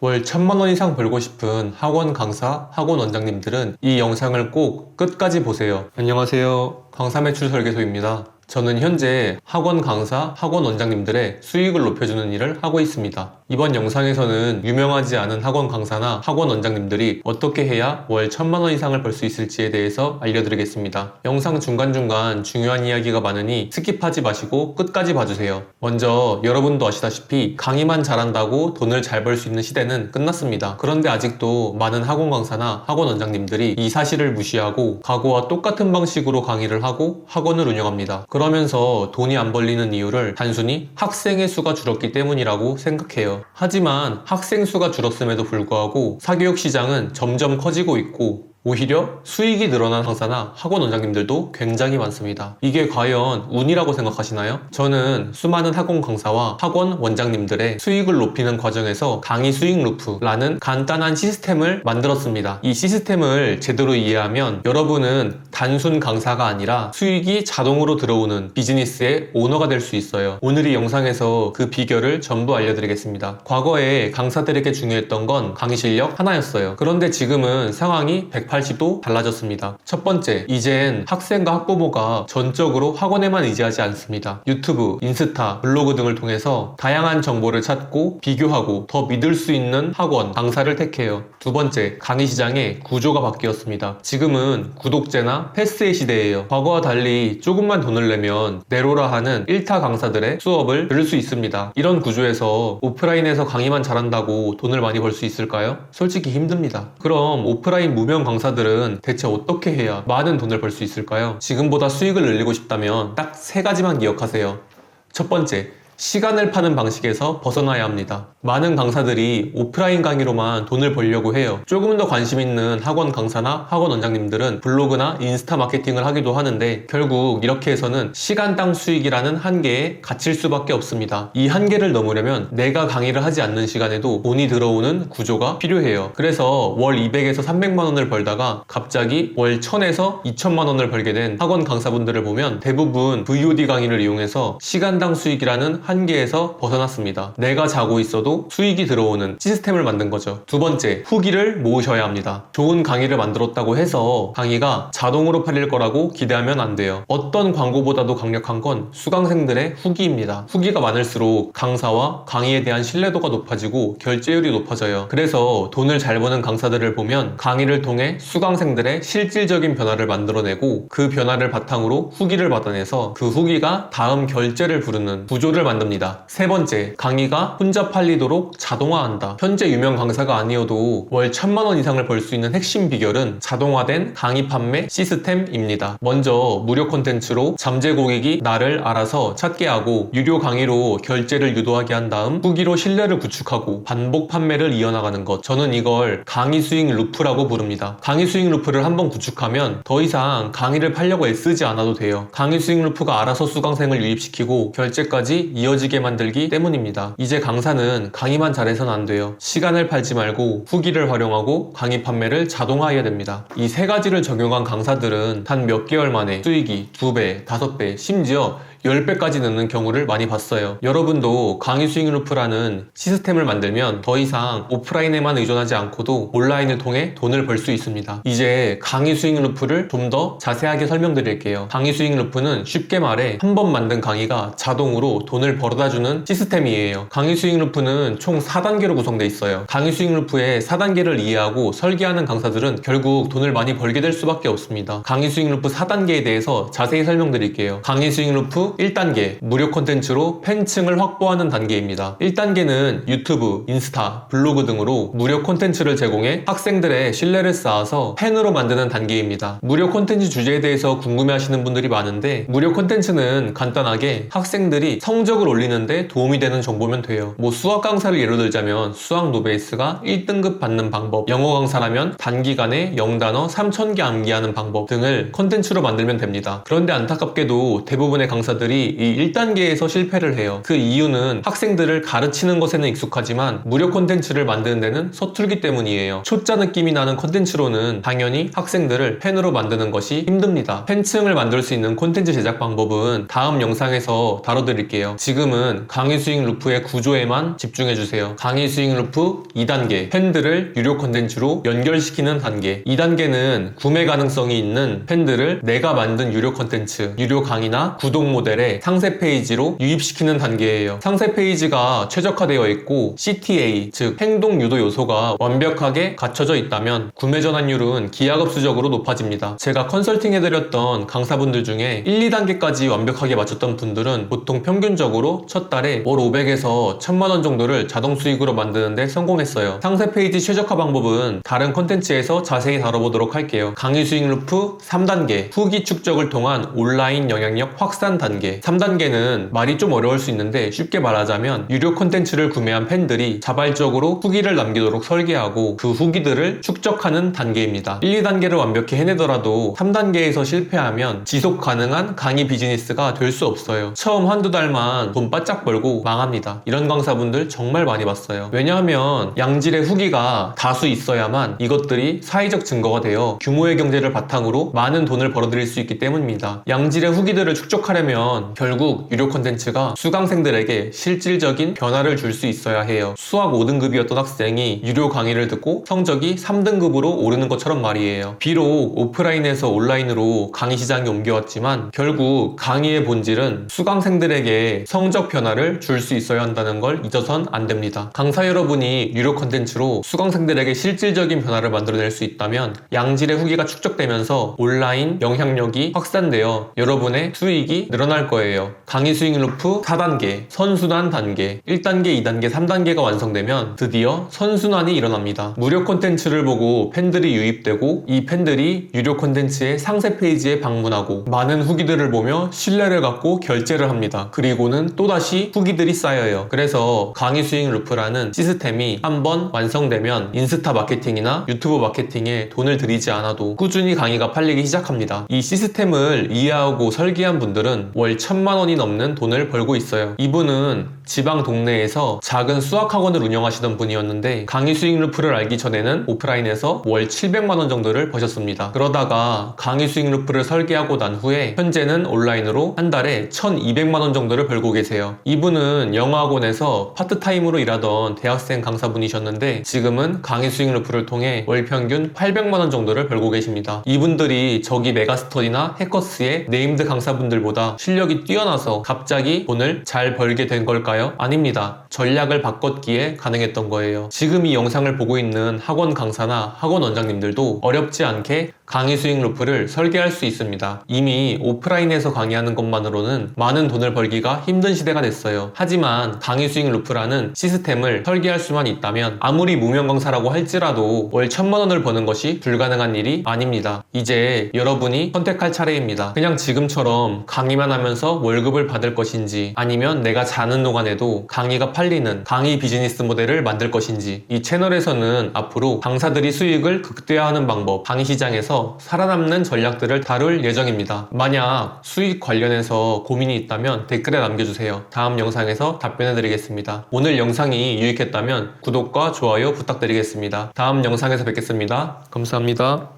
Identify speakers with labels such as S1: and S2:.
S1: 월 1000만원 이상 벌고 싶은 학원 강사, 학원 원장님들은 이 영상을 꼭 끝까지 보세요. 안녕하세요. 강사 매출 설계소입니다. 저는 현재 학원 강사, 학원 원장님들의 수익을 높여주는 일을 하고 있습니다. 이번 영상에서는 유명하지 않은 학원 강사나 학원 원장님들이 어떻게 해야 월 1000만원 이상을 벌 수 있을지에 대해서 알려드리겠습니다. 영상 중간중간 중요한 이야기가 많으니 스킵하지 마시고 끝까지 봐주세요. 먼저 여러분도 아시다시피 강의만 잘한다고 돈을 잘 벌 수 있는 시대는 끝났습니다. 그런데 아직도 많은 학원 강사나 학원 원장님들이 이 사실을 무시하고 과거와 똑같은 방식으로 강의를 하고 학원을 운영합니다. 그러면서 돈이 안 벌리는 이유를 단순히 학생의 수가 줄었기 때문이라고 생각해요. 하지만 학생 수가 줄었음에도 불구하고 사교육 시장은 점점 커지고 있고 오히려 수익이 늘어난 강사나 학원 원장님들도 굉장히 많습니다. 이게 과연 운이라고 생각하시나요? 저는 수많은 학원 강사와 학원 원장님들의 수익을 높이는 과정에서 강의 수익 루프라는 간단한 시스템을 만들었습니다. 이 시스템을 제대로 이해하면 여러분은 단순 강사가 아니라 수익이 자동으로 들어오는 비즈니스의 오너가 될 수 있어요. 오늘 이 영상에서 그 비결을 전부 알려드리겠습니다. 과거에 강사들에게 중요했던 건 강의 실력 하나였어요. 그런데 지금은 상황이 180도 달라졌습니다. 첫 번째, 이젠 학생과 학부모가 전적으로 학원에만 의지하지 않습니다. 유튜브, 인스타, 블로그 등을 통해서 다양한 정보를 찾고 비교하고 더 믿을 수 있는 학원, 강사를 택해요. 두 번째, 강의 시장의 구조가 바뀌었습니다. 지금은 구독제나 패스의 시대예요. 과거와 달리 조금만 돈을 내면 네로라 하는 1타 강사들의 수업을 들을 수 있습니다. 이런 구조에서 오프라인에서 강의만 잘한다고 돈을 많이 벌 수 있을까요? 솔직히 힘듭니다. 그럼 오프라인 무명 강사들은 대체 어떻게 해야 많은 돈을 벌 수 있을까요? 지금보다 수익을 늘리고 싶다면 딱 3가지만 기억하세요. 첫 번째, 시간을 파는 방식에서 벗어나야 합니다. 많은 강사들이 오프라인 강의로만 돈을 벌려고 해요. 조금 더 관심 있는 학원 강사나 학원 원장님들은 블로그나 인스타 마케팅을 하기도 하는데 결국 이렇게 해서는 시간당 수익이라는 한계에 갇힐 수밖에 없습니다. 이 한계를 넘으려면 내가 강의를 하지 않는 시간에도 돈이 들어오는 구조가 필요해요. 그래서 월 200에서 300만 원을 벌다가 갑자기 월 1000에서 2000만 원을 벌게 된 학원 강사분들을 보면 대부분 VOD 강의를 이용해서 시간당 수익이라는 한계에서 벗어났습니다. 내가 자고 있어도 수익이 들어오는 시스템을 만든 거죠. 두 번째, 후기를 모으셔야 합니다. 좋은 강의를 만들었다고 해서 강의가 자동으로 팔릴 거라고 기대하면 안 돼요. 어떤 광고보다도 강력한 건 수강생들의 후기입니다. 후기가 많을수록 강사와 강의에 대한 신뢰도가 높아지고 결제율이 높아져요. 그래서 돈을 잘 버는 강사들을 보면 강의를 통해 수강생들의 실질적인 변화를 만들어내고 그 변화를 바탕으로 후기를 받아내서 그 후기가 다음 결제를 부르는 구조를 만듭니다. 세 번째, 강의가 혼자 팔리도록 자동화한다. 현재 유명 강사가 아니어도 월 1000만 원 이상을 벌 수 있는 핵심 비결은 자동화된 강의 판매 시스템입니다. 먼저 무료 콘텐츠로 잠재 고객이 나를 알아서 찾게 하고 유료 강의로 결제를 유도하게 한 다음 후기로 신뢰를 구축하고 반복 판매를 이어나가는 것. 저는 이걸 강의 수익 루프라고 부릅니다. 강의 수익 루프를 한번 구축하면 더 이상 강의를 팔려고 애쓰지 않아도 돼요. 강의 수익 루프가 알아서 수강생을 유입시키고 결제까지 이어지게 만들기 때문입니다. 이제 강사는 강의만 잘해서는 안 돼요. 시간을 팔지 말고 후기를 활용하고 강의 판매를 자동화해야 됩니다. 이 3가지를 적용한 강사들은 단 몇 개월 만에 수익이 2배, 5배, 심지어 10배까지 느는 경우를 많이 봤어요. 여러분도 강의 수익 루프라는 시스템을 만들면 더 이상 오프라인에만 의존하지 않고도 온라인을 통해 돈을 벌 수 있습니다. 이제 강의 수익 루프를 좀 더 자세하게 설명드릴게요. 강의 수익 루프는 쉽게 말해 한 번 만든 강의가 자동으로 돈을 벌어다주는 시스템이에요. 강의 수익 루프는 총 4단계로 구성되어 있어요. 강의 수익 루프의 4단계를 이해하고 설계하는 강사들은 결국 돈을 많이 벌게 될 수밖에 없습니다. 강의 수익 루프 4단계에 대해서 자세히 설명드릴게요. 강의 수익 루프 1단계, 무료 콘텐츠로 팬층을 확보하는 단계입니다. 1단계는 유튜브, 인스타, 블로그 등으로 무료 콘텐츠를 제공해 학생들의 신뢰를 쌓아서 팬으로 만드는 단계입니다. 무료 콘텐츠 주제에 대해서 궁금해하시는 분들이 많은데 무료 콘텐츠는 간단하게 학생들이 성적을 올리는데 도움이 되는 정보면 돼요. 수학 강사를 예로 들자면 수학 노베이스가 1등급 받는 방법, 영어 강사라면 단기간에 영단어 3000개 암기하는 방법 등을 콘텐츠로 만들면 됩니다. 그런데 안타깝게도 대부분의 강사들이 강사들이 이 1단계에서 실패를 해요. 그 이유는 학생들을 가르치는 것에는 익숙하지만 무료 콘텐츠를 만드는 데는 서툴기 때문이에요. 초짜 느낌이 나는 콘텐츠로는 당연히 학생들을 팬으로 만드는 것이 힘듭니다. 팬층을 만들 수 있는 콘텐츠 제작 방법은 다음 영상에서 다뤄드릴게요. 지금은 강의 수익 루프의 구조에만 집중해주세요. 강의 수익 루프 2단계, 팬들을 유료 콘텐츠로 연결시키는 단계. 2단계는 구매 가능성이 있는 팬들을 내가 만든 유료 콘텐츠, 유료 강의나 구독 모델의 상세 페이지로 유입시키는 단계예요. 상세 페이지가 최적화되어 있고 CTA, 즉 행동 유도 요소가 완벽하게 갖춰져 있다면 구매 전환율은 기하급수적으로 높아집니다. 제가 컨설팅 해드렸던 강사분들 중에 1, 2단계까지 완벽하게 맞췄던 분들은 보통 평균적으로 첫 달에 월 500에서 1000만원 정도를 자동 수익으로 만드는데 성공했어요. 상세 페이지 최적화 방법은 다른 콘텐츠에서 자세히 다뤄보도록 할게요. 강의 수익 루프 3단계, 후기 축적을 통한 온라인 영향력 확산 단계. 3단계는 말이 좀 어려울 수 있는데 쉽게 말하자면 유료 콘텐츠를 구매한 팬들이 자발적으로 후기를 남기도록 설계하고 그 후기들을 축적하는 단계입니다. 1, 2단계를 완벽히 해내더라도 3단계에서 실패하면 지속 가능한 강의 비즈니스가 될 수 없어요. 처음 한두 달만 돈 바짝 벌고 망합니다. 이런 강사분들 정말 많이 봤어요. 왜냐하면 양질의 후기가 다수 있어야만 이것들이 사회적 증거가 되어 규모의 경제를 바탕으로 많은 돈을 벌어들일 수 있기 때문입니다. 양질의 후기들을 축적하려면 결국 유료 콘텐츠가 수강생들에게 실질적인 변화를 줄 수 있어야 해요. 수학 5등급이었던 학생이 유료 강의를 듣고 성적이 3등급으로 오르는 것처럼 말이에요. 비록 오프라인에서 온라인으로 강의 시장이 옮겨왔지만 결국 강의의 본질은 수강생들에게 성적 변화를 줄 수 있어야 한다는 걸 잊어선 안 됩니다. 강사 여러분이 유료 콘텐츠로 수강생들에게 실질적인 변화를 만들어낼 수 있다면 양질의 후기가 축적되면서 온라인 영향력이 확산되어 여러분의 수익이 늘어날 거예요. 강의 수익 루프 4단계, 선순환 단계. 1단계, 2단계, 3단계가 완성되면 드디어 선순환이 일어납니다. 무료 콘텐츠를 보고 팬들이 유입되고 이 팬들이 유료 콘텐츠의 상세 페이지에 방문하고 많은 후기들을 보며 신뢰를 갖고 결제를 합니다. 그리고는 또다시 후기들이 쌓여요. 그래서 강의 수익 루프라는 시스템이 한번 완성되면 인스타 마케팅이나 유튜브 마케팅에 돈을 들이지 않아도 꾸준히 강의가 팔리기 시작합니다. 이 시스템을 이해하고 설계한 분들은 월 1000만원이 넘는 돈을 벌고 있어요. 이분은 지방 동네에서 작은 수학학원을 운영하시던 분이었는데 강의 수익 루프를 알기 전에는 오프라인에서 월 700만원 정도를 버셨습니다. 그러다가 강의 수익 루프를 설계하고 난 후에 현재는 온라인으로 한 달에 1200만원 정도를 벌고 계세요. 이분은 영어학원에서 파트타임으로 일하던 대학생 강사분이셨는데 지금은 강의 수익 루프를 통해 월 평균 800만원 정도를 벌고 계십니다. 이분들이 저기 메가스터디나 해커스의 네임드 강사분들보다 실력이 뛰어나서 갑자기 돈을 잘 벌게 된 걸까요? 아닙니다. 전략을 바꿨기에 가능했던 거예요. 지금 이 영상을 보고 있는 학원 강사나 학원 원장님들도 어렵지 않게 강의 수익 루프를 설계할 수 있습니다. 이미 오프라인에서 강의하는 것만으로는 많은 돈을 벌기가 힘든 시대가 됐어요. 하지만 강의 수익 루프라는 시스템을 설계할 수만 있다면 아무리 무명 강사라고 할지라도 월 1000만원을 버는 것이 불가능한 일이 아닙니다. 이제 여러분이 선택할 차례입니다. 그냥 지금처럼 강의만 하면서 월급을 받을 것인지 아니면 내가 자는 동안에도 강의가 팔리는 강의 비즈니스 모델을 만들 것인지. 이 채널에서는 앞으로 강사들이 수익을 극대화하는 방법, 강의 시장에서 살아남는 전략들을 다룰 예정입니다. 만약 수익 관련해서 고민이 있다면 댓글에 남겨주세요. 다음 영상에서 답변해드리겠습니다. 오늘 영상이 유익했다면 구독과 좋아요 부탁드리겠습니다. 다음 영상에서 뵙겠습니다. 감사합니다.